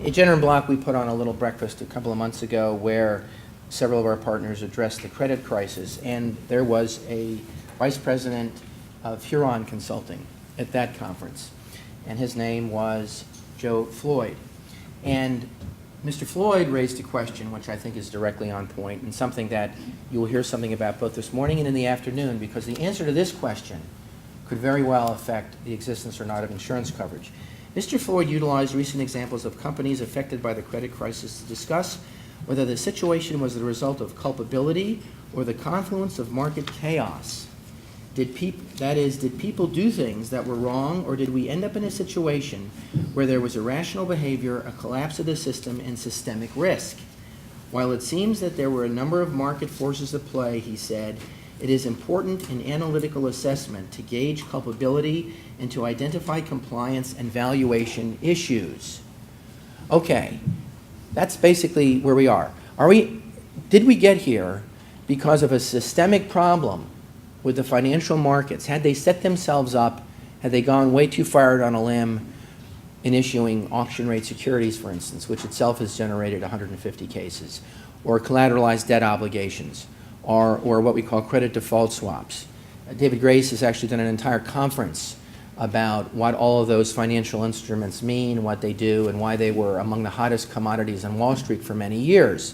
At Jenner & Block, we put on a little breakfast a couple of months ago where several of our partners addressed the credit crisis, and there was a vice president of Huron Consulting at that conference, and his name was Joe Floyd. And Mr. Floyd raised a question which I think is directly on point, and something that you will hear something about both this morning and in the afternoon, because the answer to this question could very well affect the existence or not of insurance coverage. Mr. Floyd utilized recent examples of companies affected by the credit crisis to discuss whether the situation was the result of culpability or the confluence of market chaos. Did people do things that were wrong, or did we end up in a situation where there was irrational behavior, a collapse of the system, and systemic risk? While it seems that there were a number of market forces at play, he said, it is important in analytical assessment to gauge culpability and to identify compliance and valuation issues. Okay, that's basically where we are. Did we get here because of a systemic problem with the financial markets? Had they set themselves up, had they gone way too far on a limb in issuing auction rate securities, for instance, which itself has generated 150 cases, or collateralized debt obligations, or what we call credit default swaps. David Grace has actually done an entire conference about what all of those financial instruments mean, what they do, and why they were among the hottest commodities on Wall Street for many years.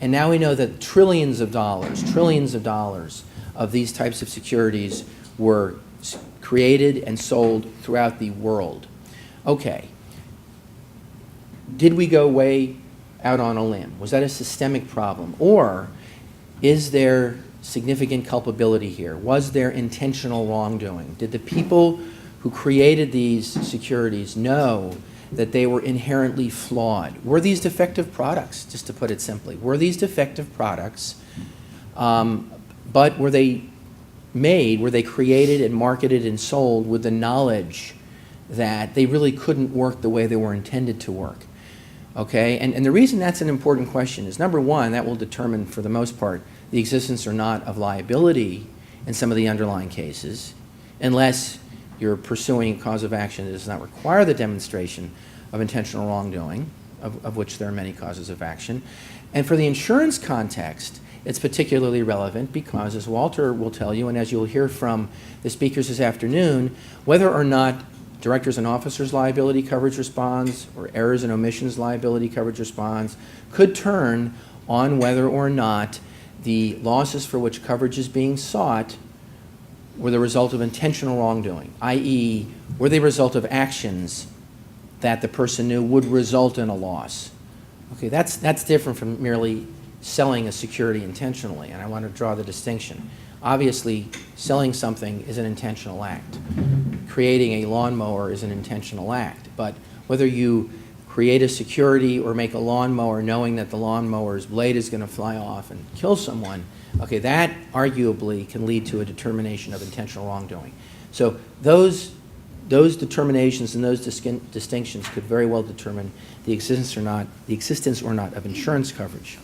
And now we know that trillions of dollars of these types of securities were created and sold throughout the world. Okay, did we go way out on a limb? Was that a systemic problem? Or is there significant culpability here? Was there intentional wrongdoing? Did the people who created these securities know that they were inherently flawed? Were these defective products, just to put it simply? Were these defective products, but were they created and marketed and sold with the knowledge that they really couldn't work the way they were intended to work? Okay, and the reason that's an important question is, number one, that will determine, for the most part, the existence or not of liability in some of the underlying cases, unless you're pursuing a cause of action that does not require the demonstration of intentional wrongdoing, of which there are many causes of action. And for the insurance context, it's particularly relevant because, as Walter will tell you, and as you'll hear from the speakers this afternoon, whether or not directors and officers liability coverage responds or errors and omissions liability coverage responds could turn on whether or not the losses for which coverage is being sought were the result of intentional wrongdoing, i.e., were they a result of actions that the person knew would result in a loss. Okay, that's different from merely selling a security intentionally, and I want to draw the distinction. Obviously, selling something is an intentional act. Creating a lawnmower is an intentional act, but whether you create a security or make a lawnmower knowing that the lawnmower's blade is going to fly off and kill someone, okay, that arguably can lead to a determination of intentional wrongdoing. So those determinations and those distinctions could very well determine the existence or not of insurance coverage.